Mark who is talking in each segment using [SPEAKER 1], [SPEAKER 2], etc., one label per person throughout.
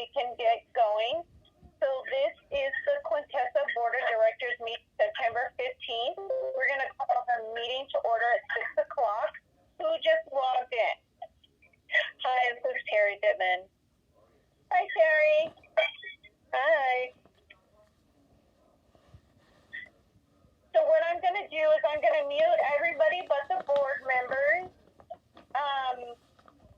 [SPEAKER 1] we can get going. So this is the Quintessa Board of Directors meeting September 15th. We're going to call the meeting to order at 6 o'clock. Who just logged in? Hi, this is Terry Dittman. Hi, Terry. Hi. So what I'm going to do is I'm going to mute everybody but the board members.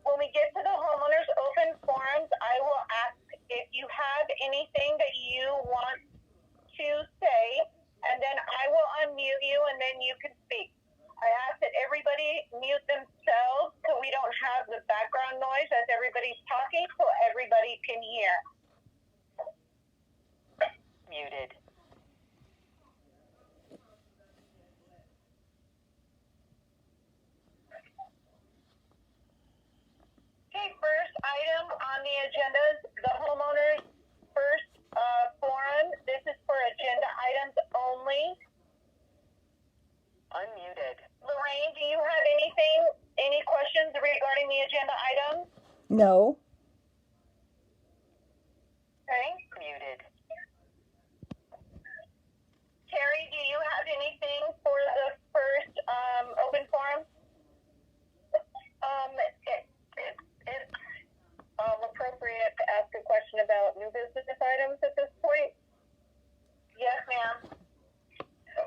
[SPEAKER 1] When we get to the homeowners open forums, I will ask if you have anything that you want to say, and then I will unmute you and then you can speak. I ask that everybody mute themselves so we don't have the background noise as everybody's talking so everybody can hear. Muted. Okay, first item on the agenda is the homeowners first forum. This is for agenda items only. Unmuted. Lorraine, do you have any questions regarding the agenda items?
[SPEAKER 2] No.
[SPEAKER 1] Okay. Muted. Terry, do you have anything for the first open forum? It's appropriate to ask a question about new business items at this point? Yes, ma'am.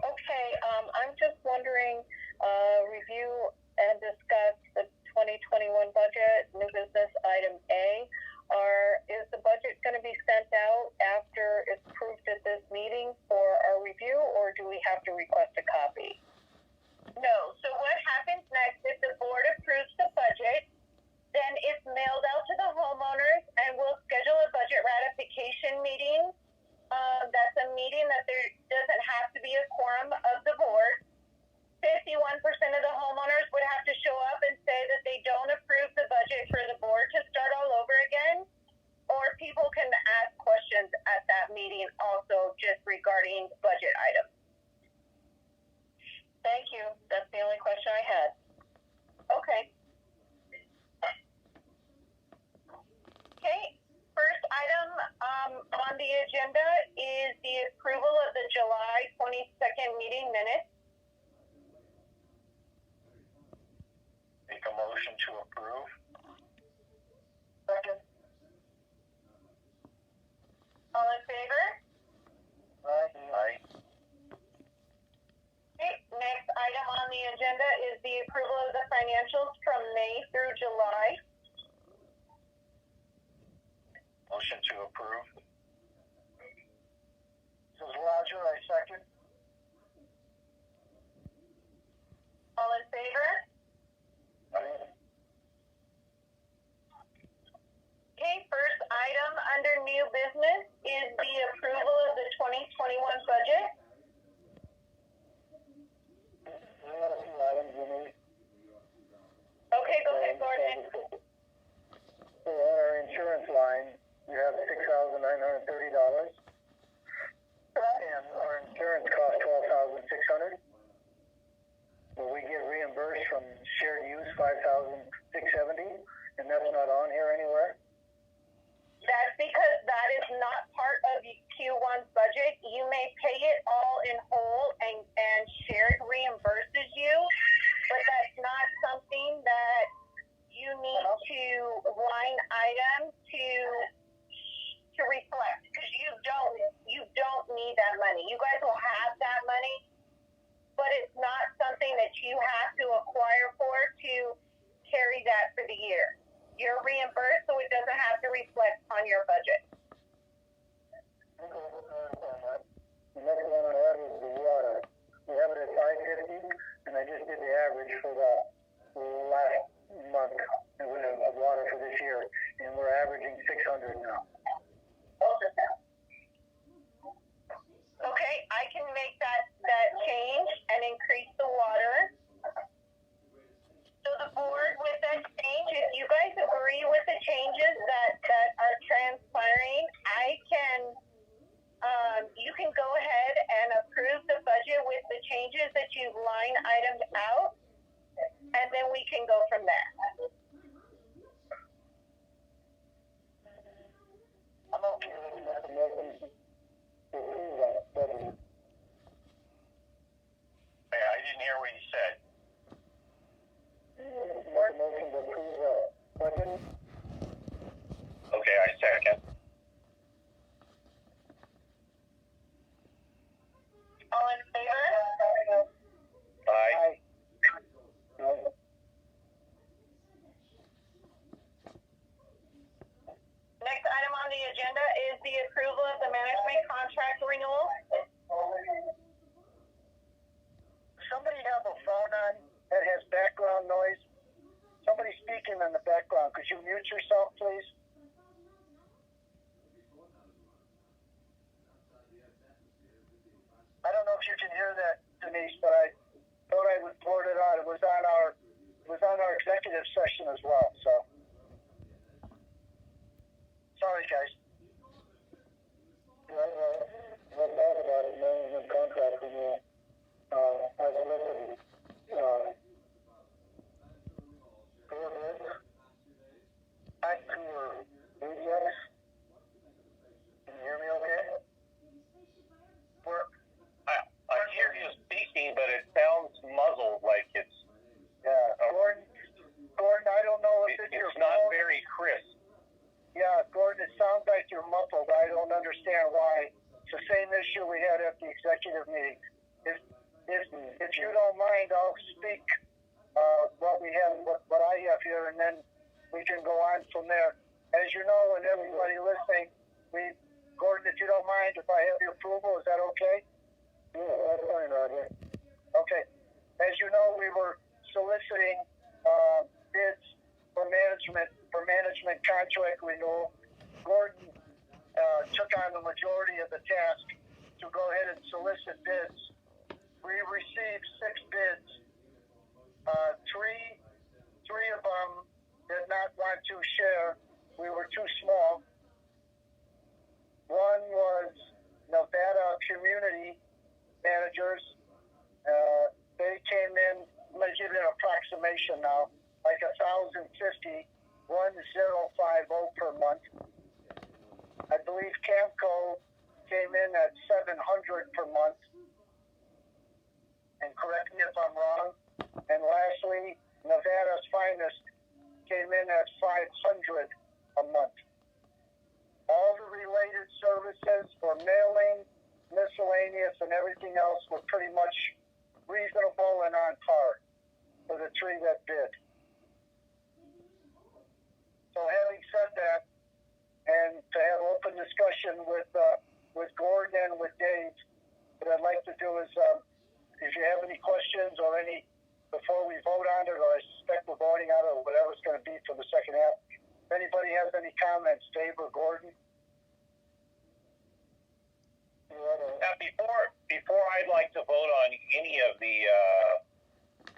[SPEAKER 1] Okay, I'm just wondering, review and discuss the 2021 budget, new business item A. Is the budget going to be sent out after it's approved at this meeting for our review, or do we have to request a copy? No. So what happens next if the board approves the budget? Then it's mailed out to the homeowners, and we'll schedule a budget ratification meeting. That's a meeting that there doesn't have to be a quorum of the board. 51% of the homeowners would have to show up and say that they don't approve the budget for the board to start all over again. Or people can ask questions at that meeting also just regarding budget items. Thank you. That's the only question I had. Okay. Okay. First item on the agenda is the approval of the July 22nd meeting minutes.
[SPEAKER 3] Make a motion to approve.
[SPEAKER 1] Second. All in favor?
[SPEAKER 3] Aye.
[SPEAKER 1] Okay. Next item on the agenda is the approval of the financials from May through July.
[SPEAKER 3] Motion to approve. This is Roger, I second.
[SPEAKER 1] All in favor?
[SPEAKER 3] Aye.
[SPEAKER 1] Okay, first item under new business is the approval of the 2021 budget.
[SPEAKER 3] We had a few items we need.
[SPEAKER 1] Okay, go ahead, Gordon.
[SPEAKER 3] For our insurance line, we have $6,930. And our insurance costs $12,600. Will we get reimbursed from shared use $5,670? And that's not on here anywhere?
[SPEAKER 1] That's because that is not part of Q1's budget. You may pay it all in whole and shared reimburses you, but that's not something that you need to line item to reflect, because you don't need that money. You guys will have that money, but it's not something that you have to acquire for to carry that for the year. You're reimbursed, so it doesn't have to reflect on your budget.
[SPEAKER 3] The next one I had was the water. We have it at $550, and I just did the average for the last month of water for this year, and we're averaging $600 now.
[SPEAKER 1] Okay, I can make that change and increase the water. So the board with that change, if you guys agree with the changes that are transpiring, you can go ahead and approve the budget with the changes that you've line itemed out, and then we can go from there. the approval of the management contract renewal.
[SPEAKER 3] Somebody have a phone on that has background noise? Somebody speaking in the background. Could you mute yourself, please? I don't know if you can hear that, Denise, but I thought I would report it on. It was on our executive session as well. So, sorry, guys. Let's talk about it. Management contract renewal. As listed. Back to rejects. Can you hear me okay?
[SPEAKER 2] I hear you speaking, but it sounds muzzled, like it's.
[SPEAKER 3] Yeah, Gordon, I don't know if it's your
[SPEAKER 2] It's not
[SPEAKER 3] phone.
[SPEAKER 2] very crisp.
[SPEAKER 3] Yeah, Gordon, it sounds like you're muffled. I don't understand why. It's the same issue we had at the executive meeting. If you don't mind, I'll speak what I have here, and then we can go on from there. As you know, and everybody listening, Gordon, if you don't mind, if I have your approval, is that okay? Yeah, that's fine, Roger. Okay. As you know, we were soliciting bids for management contract renewal. Gordon took on the majority of the task to go ahead and solicit bids. We received 6 bids. Three of them did not want to share. We were too small. One was Nevada Community Managers. They came in, I'm going to give you an approximation now, like $1,050, 1,050 per month. I believe Camco came in at $700 per month. And correct me if I'm wrong. And lastly, Nevada's Finest came in at $500 a month. All the related services for mailing, miscellaneous, and everything else were pretty much reasonable and on par for the 3 that bid. So having said that, and to have open discussion with Gordon and with Dave, what I'd like to do is, if you have any questions or any, before we vote on it, or I suspect we're voting on it, or whatever it's going to be for the second half, if anybody has any comments, Dave or Gordon?
[SPEAKER 2] Before I'd like to vote on any of the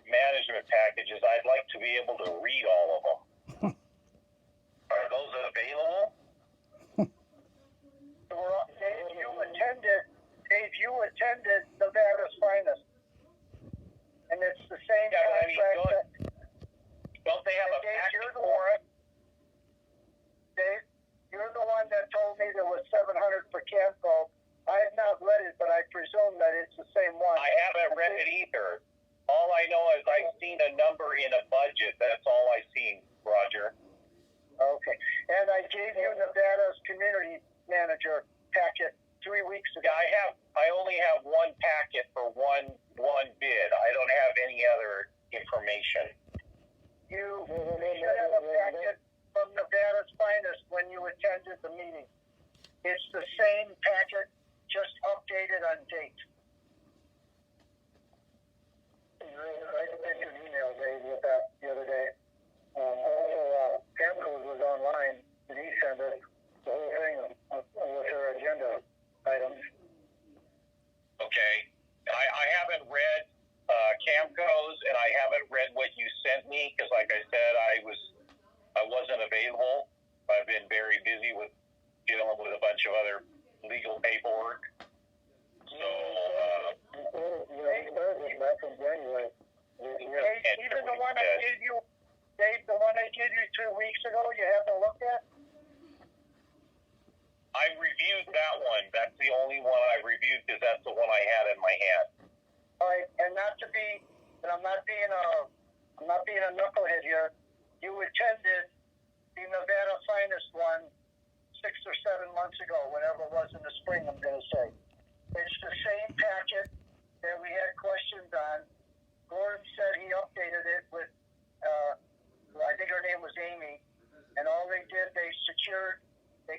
[SPEAKER 2] management packages, I'd like to be able to read all of them. Are those available?
[SPEAKER 3] Dave, you attended Nevada's Finest. And it's the same contract.
[SPEAKER 2] Don't they have a package for it?
[SPEAKER 3] Dave, you're the one that told me there was $700 for Camco. I have not read it, but I presume that it's the same one.
[SPEAKER 2] I haven't read it either. All I know is I've seen a number in a budget. That's all I've seen, Roger.
[SPEAKER 3] Okay. And I gave you Nevada's Community Manager packet 3 weeks ago.
[SPEAKER 2] Yeah, I only have one packet for one bid. I don't have any other information.
[SPEAKER 3] You should have a packet from Nevada's Finest when you attended the meeting. It's the same packet, just updated on date. I sent you an email, Dave, with that the other day. Also, Camco was online, and he sent us the whole thing with her agenda items.
[SPEAKER 2] Okay. I haven't read Camco's, and I haven't read what you sent me, because like I said, I wasn't available. I've been very busy with dealing with a bunch of other legal paperwork. So,
[SPEAKER 3] back from January. Even the one I gave you, Dave, the one I gave you 2 weeks ago, you haven't looked at?
[SPEAKER 2] I reviewed that one. That's the only one I reviewed, because that's the one I had in my hand.
[SPEAKER 3] All right, and I'm not being a knucklehead here. You attended the Nevada Finest one 6 or 7 months ago, whatever it was in the spring, I'm going to say. It's the same packet that we had questions on. Gordon said he updated it with, I think her name was Amy, and all they did, they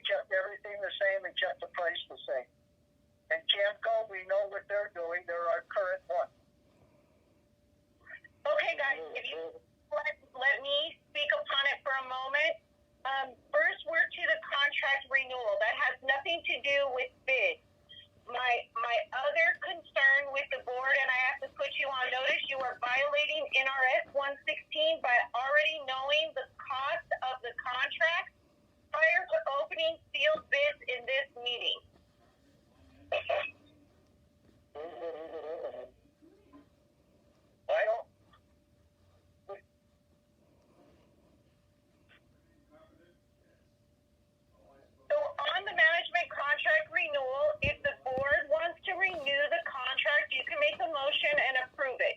[SPEAKER 3] kept everything the the same and kept the price the same. And Camco, we know what they're doing. They're our current one.
[SPEAKER 1] Okay, guys, if you let me speak upon it for a moment. First, we're to the contract renewal. That has nothing to do with bids. My other concern with the board, and I have to put you on notice, you are violating NRS 116 by already knowing the cost of the contract prior to opening sealed bids in this meeting.
[SPEAKER 3] I don't.
[SPEAKER 1] So on the management contract renewal, if the board wants to renew the contract, you can make a motion and approve it.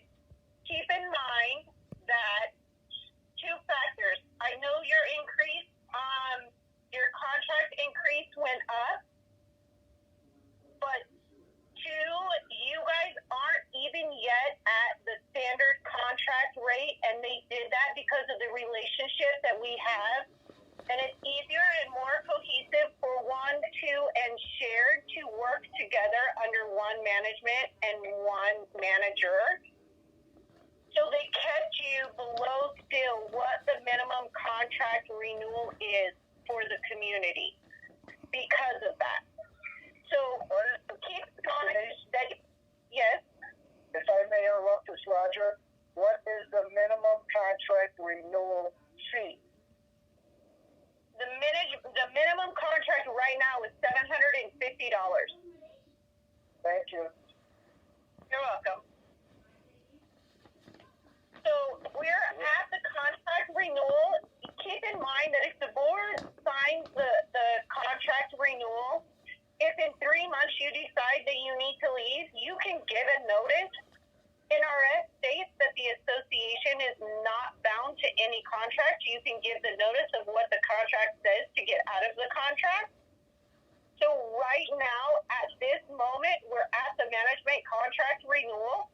[SPEAKER 1] Keep in mind that two factors. I know your increase, your contract increase went up, but two, you guys aren't even yet at the standard contract rate, and they did that because of the relationship that we have. And it's easier and more cohesive for one, two, and shared to work together under one management and one manager. So they kept you below still what the minimum contract renewal is for the community because of that. So keep in mind that, yes?
[SPEAKER 3] If I may interrupt this, Roger, what is the minimum contract renewal fee?
[SPEAKER 1] The minimum contract right now is $750.
[SPEAKER 3] Thank you.
[SPEAKER 1] You're welcome. So we're at the contract renewal. Keep in mind that if the board signs the contract renewal, if in 3 months you decide that you need to leave, you can give a notice. NRS states that the association is not bound to any contract. You can give the notice of what the contract says to get out of the contract. So right now, at this moment, we're at the management contract renewal.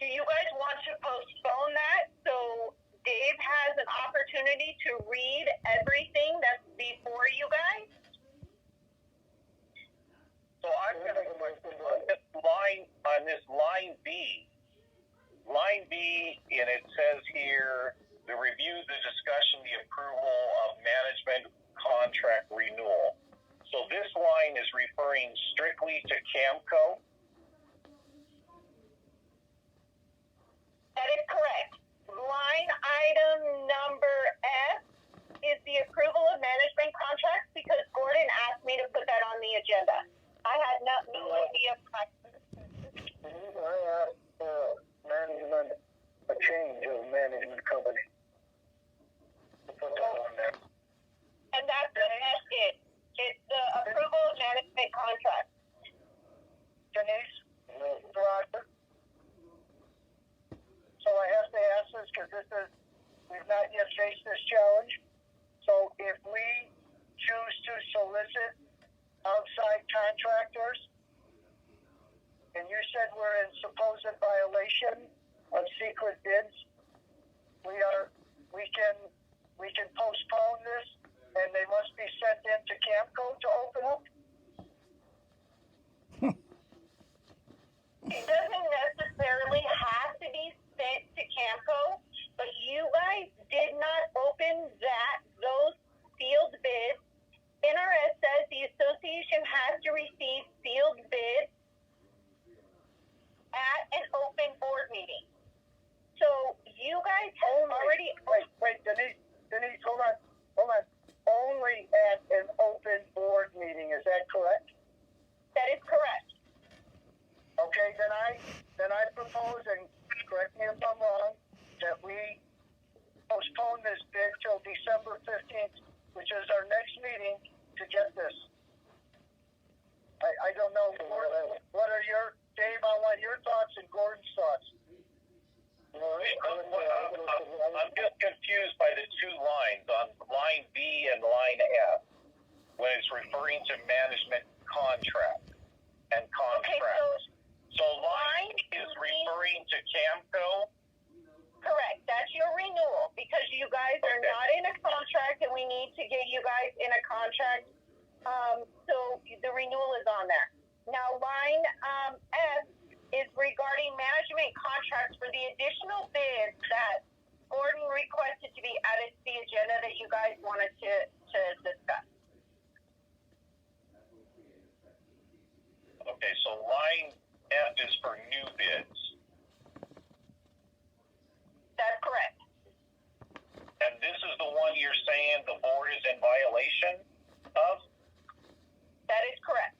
[SPEAKER 1] Do you guys want to postpone that so Dave has an opportunity to read everything that's before you guys?
[SPEAKER 2] So I'm going to on this line B, and it says here, the review, the discussion, the approval of management contract renewal. So this line is referring strictly to Camco?
[SPEAKER 1] That is correct. Line item number F is the approval of management contracts because Gordon asked me to put that on the agenda. I had no idea.
[SPEAKER 3] I asked management, a change of management company. To put that on there.
[SPEAKER 1] And that's it. It's the approval of management contract.
[SPEAKER 3] Denise? Roger? So I have to ask this because we've not yet faced this challenge. So if we choose to solicit outside contractors, and you said we're in supposed violation of secret bids, we can postpone this, and they must be sent into Camco to open up?
[SPEAKER 1] It doesn't necessarily have to be sent to Camco, but you guys did not open those sealed bids. NRS says the association has to receive sealed bids at an open board meeting. So you guys have already...
[SPEAKER 3] Wait, Denise, hold on. Only at an open board meeting, is that correct?
[SPEAKER 1] That is correct.
[SPEAKER 3] Okay, then I propose, and correct me if I'm wrong, that we postpone this bid till December 15th, which is our next meeting, to get this. I don't know, what are Dave, I want your thoughts and Gordon's thoughts.
[SPEAKER 2] I'm just confused by the two lines on line B and line F when it's referring to management contract and contracts. So line B is referring to Camco?
[SPEAKER 1] Correct. That's your renewal because you guys are not in a contract and we need to get you guys in a contract So the renewal is on there. Now, line S is regarding management contracts for the additional bids that Gordon requested to be added to the agenda that you guys wanted to discuss.
[SPEAKER 2] Okay, so line F is for new bids.
[SPEAKER 1] That's correct.
[SPEAKER 2] And this is the one you're saying the board is in violation of?
[SPEAKER 1] That is correct.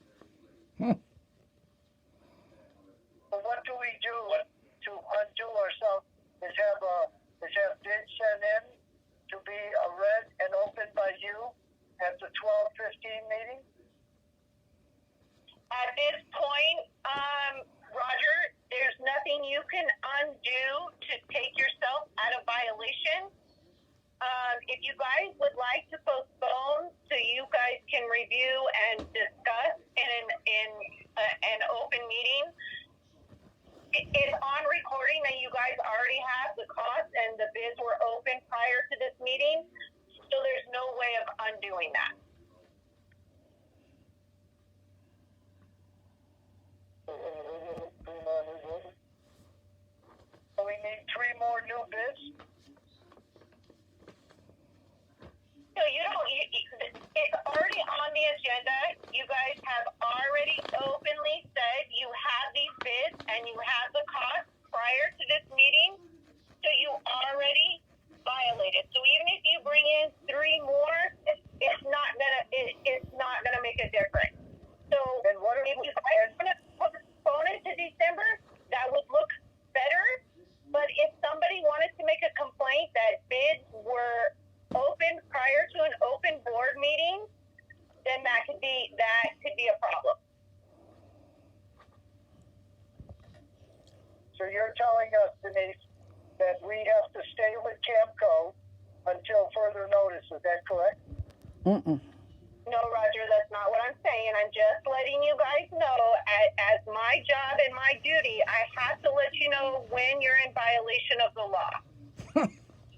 [SPEAKER 3] But what do we do to undo ourselves? Is have bids sent in to be read and opened by you at the 12:15 meeting?
[SPEAKER 1] At this point, Roger, there's nothing you can undo to take yourself out of violation. If you guys would like to postpone so you guys can review and discuss in an open meeting, it's on recording that you guys already have the cost and the bids were open prior to this meeting, so there's no way of undoing that.
[SPEAKER 3] So we need 3 more new bids?
[SPEAKER 1] So it's already on the agenda. You guys have already openly said you have these bids and you have the cost prior to this meeting. So you already violated. So even if you bring in 3 more, it's not gonna make a difference. So
[SPEAKER 3] And what
[SPEAKER 1] if you guys want to postpone it to December, that would look better. But if somebody wanted to make a complaint that bids were open prior to an open board meeting, then that could be a problem.
[SPEAKER 3] So you're telling us, Denise, that we have to stay with Camco until further notice, is that correct?
[SPEAKER 1] No, Roger, that's not what I'm saying. I'm just letting you guys know, as my job and my duty, I have to let you know when you're in violation of the law.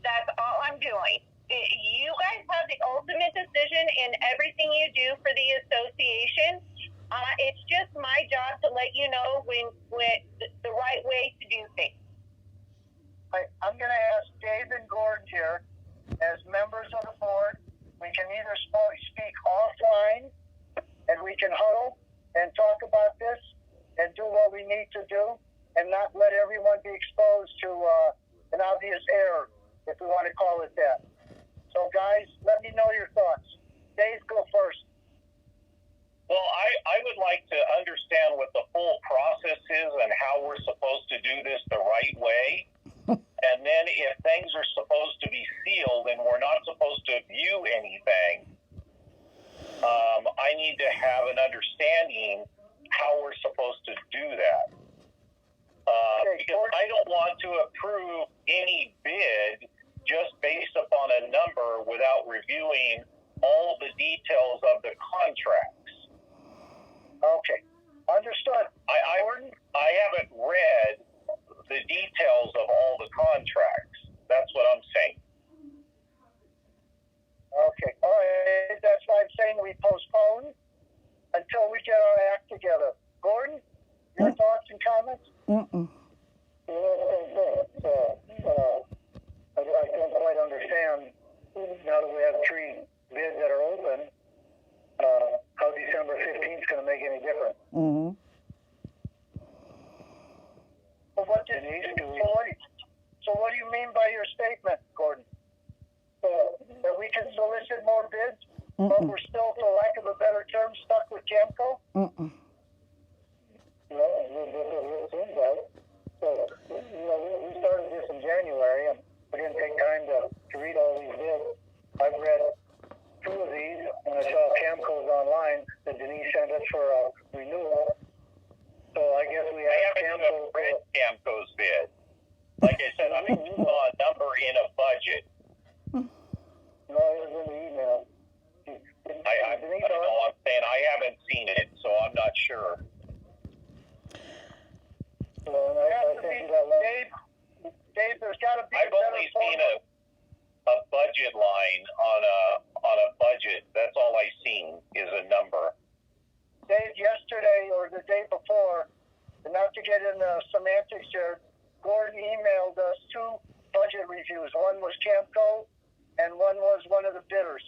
[SPEAKER 1] That's all I'm doing. You guys have the ultimate decision in everything you do for the association. It's just my job to let you know when the right way to do things.
[SPEAKER 3] I'm going to ask Dave and Gordon here, as members of the board, we can either speak offline and we can huddle and talk about this and do what we need to do and not let everyone be exposed to an obvious error, if we want to call it that. So guys, let me know your thoughts. Dave, go first.
[SPEAKER 2] Well, I would like to understand what the full process is and how we're supposed to do this the right way. And then if things are supposed to be sealed and we're not supposed to view anything, I need to have an understanding how we're supposed to do that. Because I don't want to approve any bid just based upon a number without reviewing all the details of the contracts.
[SPEAKER 3] Okay, understood.
[SPEAKER 2] I haven't read the details of all the contracts. That's what I'm saying.
[SPEAKER 3] Okay, all right. That's why I'm saying we postpone until we get our act together. Gordon, your thoughts and comments? I don't quite understand, now that we have 3 bids that are open, how December 15th is going to make any difference. Well, so what do you mean by your statement, Gordon? That we can solicit more bids, but we're still, for lack of a better term, stuck with Camco? No, it seems like. So, we started this in January, and we didn't take time to read all these bids. I've read 2 of these, and I saw Camco's online that Denise sent us for a renewal. So I guess we
[SPEAKER 2] I
[SPEAKER 3] have
[SPEAKER 2] haven't
[SPEAKER 3] Camco.
[SPEAKER 2] even read Camco's bid. Like I said, I saw a number in a budget.
[SPEAKER 3] No, it was in the email.
[SPEAKER 2] I don't know. I'm saying I haven't seen it, so I'm not sure.
[SPEAKER 3] So, I think Dave, there's got to be
[SPEAKER 2] I've only seen a budget line on a budget. That's all I've seen is a number.
[SPEAKER 3] in the semantics there. Gordon emailed us 2 budget reviews. One was Camco, and one was one of the bidders.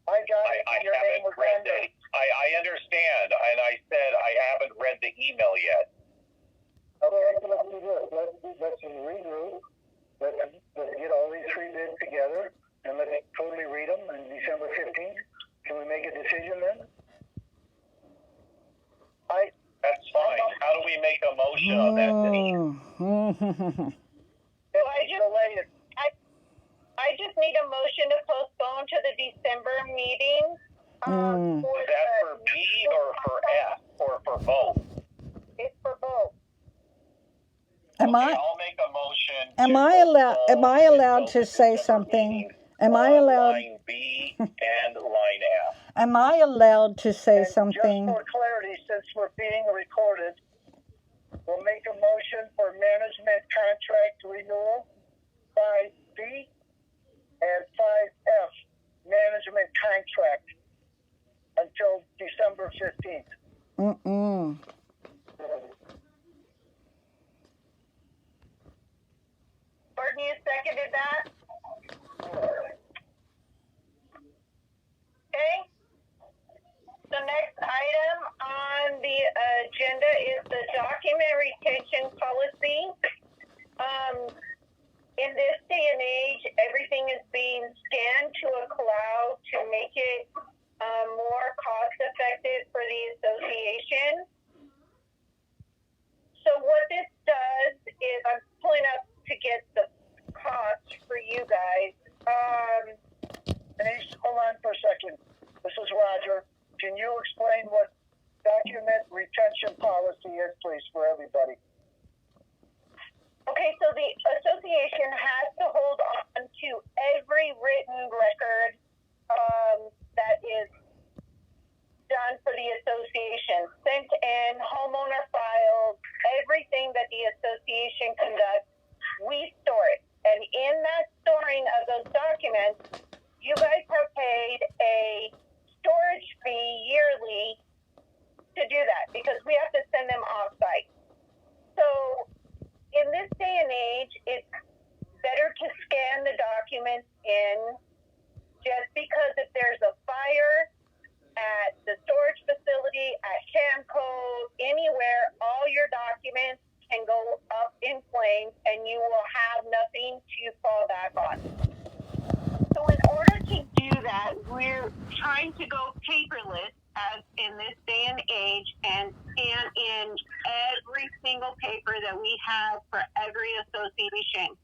[SPEAKER 3] I got it.
[SPEAKER 2] I
[SPEAKER 3] Your name
[SPEAKER 2] haven't
[SPEAKER 3] was
[SPEAKER 2] read
[SPEAKER 3] on there.
[SPEAKER 2] it. I understand, and I said I haven't read the email yet.
[SPEAKER 3] Okay, let's do this. Let's regroup. Let's get all these 3 bids together, and let's totally read them on December 15th. Can we make a decision then?
[SPEAKER 2] That's fine. How do we make a motion on that, Denise?
[SPEAKER 1] I just need a motion to postpone to the December meeting.
[SPEAKER 2] Is that for B or for F or for both?
[SPEAKER 1] It's for both.
[SPEAKER 4] Am
[SPEAKER 2] Okay,
[SPEAKER 4] I
[SPEAKER 2] I'll make a motion.
[SPEAKER 4] am
[SPEAKER 2] to
[SPEAKER 4] I allowed
[SPEAKER 2] postpone
[SPEAKER 4] am I allowed
[SPEAKER 2] until
[SPEAKER 4] to say
[SPEAKER 2] December
[SPEAKER 4] something?
[SPEAKER 2] meeting
[SPEAKER 4] Am I
[SPEAKER 2] on
[SPEAKER 4] allowed
[SPEAKER 2] line B and line F?
[SPEAKER 4] am I allowed to say
[SPEAKER 3] And
[SPEAKER 4] something?
[SPEAKER 3] just for clarity, since we're being recorded, we'll make a motion for management contract renewal 5B and 5F management contract until December 15th.
[SPEAKER 4] Mm-mm.
[SPEAKER 1] Gordon, you seconded that? Okay. The next item on the agenda is the document retention policy. In this day and age, everything is being scanned to a cloud to make it more cost effective for the association. So what this does is, I'm pulling up to get the cost for you guys.
[SPEAKER 3] Denise, hold on for a second. This is Roger. Can you explain what document retention policy is, please, for everybody?
[SPEAKER 1] Okay, so the association has to hold on to every written record that is done for the association, sent in, homeowner files, everything that the association conducts, we store it. And in that storing of those documents, you guys have paid a storage fee yearly to do that because we have to send them off-site. So in this day and age, it's better to scan the documents in, just because if there's a fire at the storage facility, at Camco, anywhere, all your documents can go up in flames and you will have nothing to fall back on. So in order to do that, we're trying to go paperless as in this day and age and scan in every single paper that we have for every association.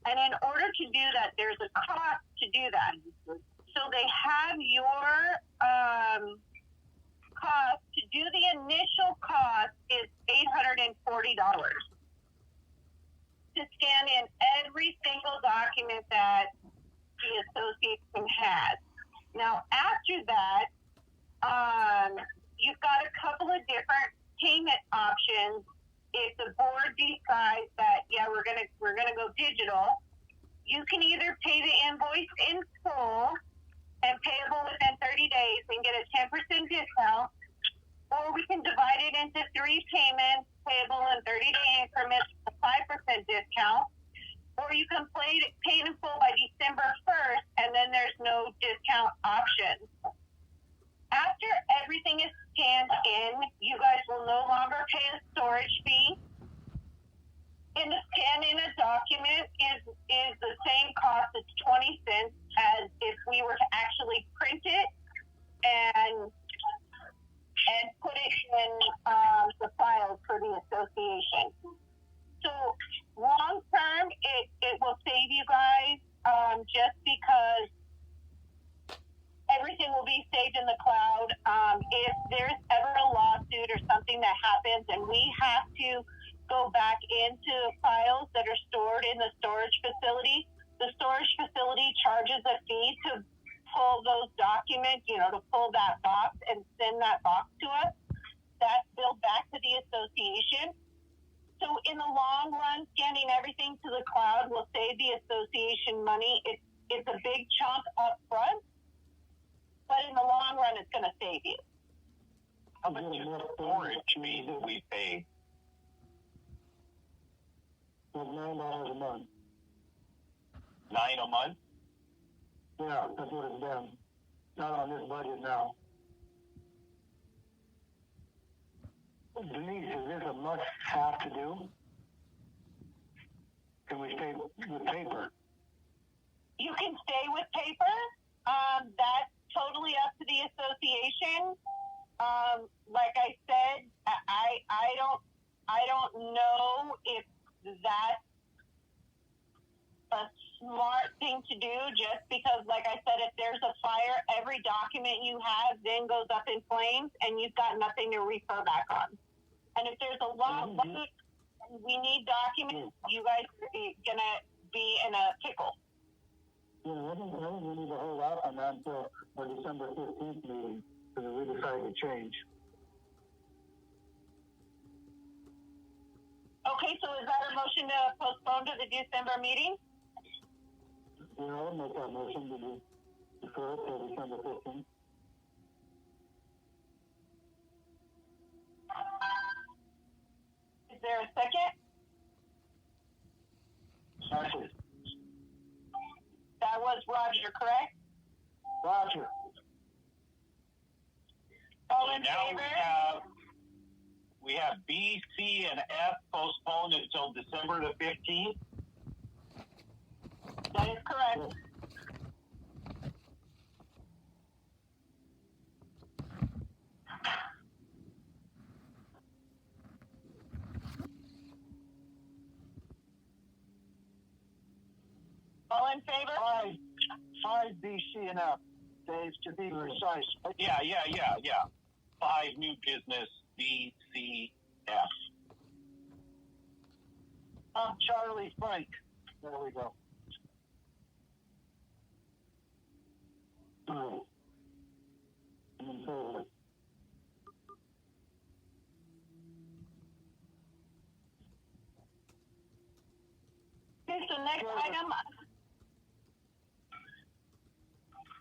[SPEAKER 1] And in order to do that, there's a cost to do that. So they have your cost to do the initial cost is $840 to scan in every single document that the association has. Now, after that, you've got a couple of different payment options. If the board decides that, yeah, we're gonna go digital, you can either pay the invoice in full and payable within 30 days and get a 10% discount, or we can divide it into 3 payments payable in 30-day increments with a 5% discount, or you can pay it in full by December 1st, and then there's no discount option. After everything is scanned in, you guys will no longer pay a storage fee. And to scan in a document is the same cost, it's 20 cents, as if we were to actually print it and put it in the files for the association. So long term, it will save you guys just because everything will be saved in the cloud. If there's ever a lawsuit or something that happens and we have to go back into files that are stored in the storage facility, the storage facility charges a fee to pull those documents, to pull that box and send that box to us. That's billed back to the association. So in the long run, scanning everything to the cloud will save the association money. It's a big chunk up front, but in the long run, it's going to save you.
[SPEAKER 2] How much is the storage fee that we pay?
[SPEAKER 3] was $9 a month.
[SPEAKER 2] $9 a month?
[SPEAKER 3] Yeah, that's what it's been. Not on this budget now. Denise, is this a must-have to do? Can we stay with paper?
[SPEAKER 1] You can stay with paper. That's totally up to the association. Like I said, I don't know if that's a smart thing to do, just because, like I said, if there's a fire, every document you have then goes up in flames and you've got nothing to refer back on. And if there's a lawsuit, we need documents, you guys are gonna be in a pickle.
[SPEAKER 3] Yeah, I think we need to hold off on that until our December 15th meeting, because we decided to change.
[SPEAKER 1] Okay, so is that a motion to postpone to the December meeting?
[SPEAKER 3] Yeah, I'll make that motion to defer it till December 15th.
[SPEAKER 1] Is there a second?
[SPEAKER 3] Second.
[SPEAKER 1] That was Roger, correct?
[SPEAKER 3] Roger.
[SPEAKER 1] All in
[SPEAKER 2] Now
[SPEAKER 1] favor?
[SPEAKER 2] we have B, C, and F postponed until December the 15th.
[SPEAKER 1] That is correct. All in favor?
[SPEAKER 3] Five B, C, and F. Dave, to be precise.
[SPEAKER 2] Yeah. 5 new business, B, C, F.
[SPEAKER 3] Charlie Frank. There we go. All right. I'm in favor.
[SPEAKER 1] Okay, so next item.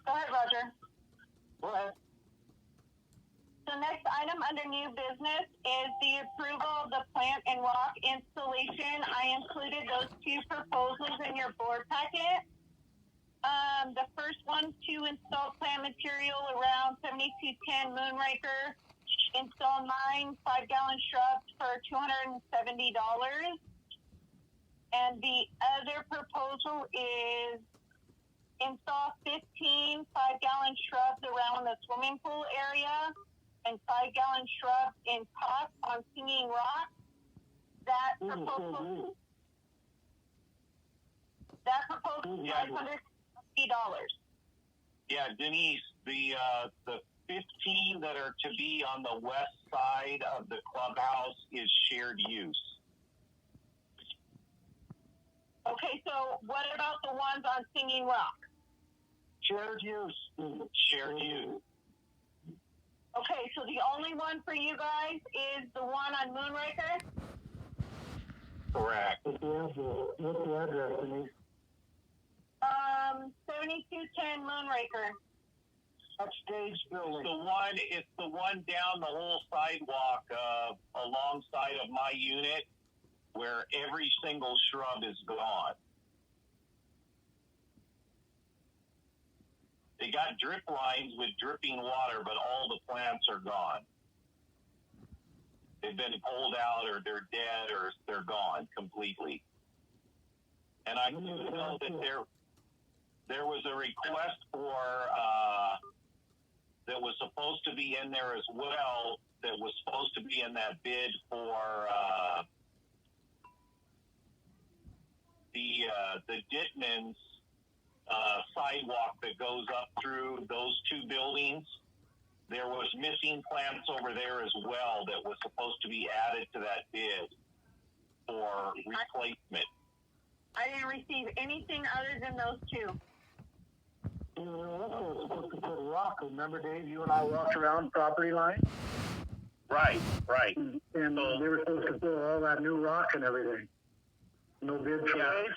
[SPEAKER 1] Go ahead, Roger.
[SPEAKER 3] Go ahead.
[SPEAKER 1] So next item under new business is the approval of the plant and rock installation. I included those 2 proposals in your board packet. The first one to install plant material around 7210 Moonraker. Install 9 5-gallon shrubs for $270. And the other proposal is install 15 5-gallon shrubs around the swimming pool area and 5-gallon shrubs in pots on Singing Rock. That proposal is $550.
[SPEAKER 2] Yeah, Denise, the 15 that are to be on the west side of the clubhouse is shared use.
[SPEAKER 1] Okay, so what about the ones on Singing Rock?
[SPEAKER 3] Shared use.
[SPEAKER 2] Shared use.
[SPEAKER 1] Okay, so the only one for you guys is the one on Moonraker?
[SPEAKER 2] Correct.
[SPEAKER 3] What's the address, Denise?
[SPEAKER 1] 7210 Moonraker.
[SPEAKER 3] That's Dave's building.
[SPEAKER 2] It's the one down the whole sidewalk, alongside of my unit, where every single shrub is gone. They got drip lines with dripping water, but all the plants are gone. They've been pulled out, or they're dead, or they're gone completely. And I know that there was a request for that was supposed to be in there as well. That was supposed to be in that bid for the Dittman's sidewalk that goes up through those 2 buildings. There was missing plants over there as well that was supposed to be added to that bid for replacement.
[SPEAKER 1] I didn't receive anything other than those 2.
[SPEAKER 3] We were also supposed to put a rock. Remember, Dave, you and I walked around property line?
[SPEAKER 2] Right.
[SPEAKER 3] And they were supposed to put all that new rock and everything. No bid for that.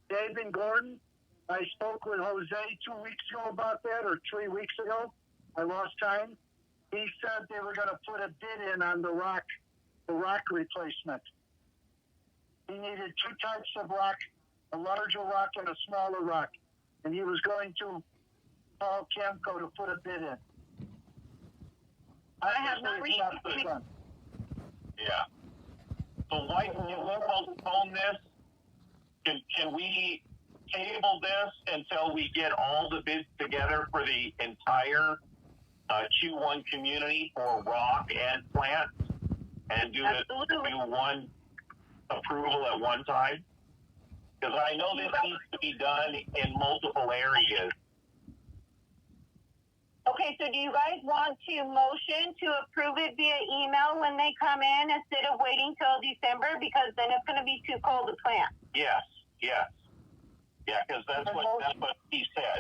[SPEAKER 3] Dave and Gordon, I spoke with Jose 2 weeks ago about that, or 3 weeks ago. I lost time. He said they were going to put a bid in on the rock replacement. he needed two types of rock, a larger rock and a smaller rock. And he was going to call Camco to put a bid in.
[SPEAKER 1] I have not
[SPEAKER 3] Obviously, it's
[SPEAKER 1] received.
[SPEAKER 3] done.
[SPEAKER 2] Yeah. So why can we postpone this? Can we table this until we get all the bids together for the entire Q1 community for rock and plant, and do one approval at one time? Because I know this needs to be done in multiple areas.
[SPEAKER 1] Okay, so do you guys want to motion to approve it via email when they come in instead of waiting till December? Because then it's going to be too cold to plant.
[SPEAKER 2] Yes. Yeah, because that's what he said.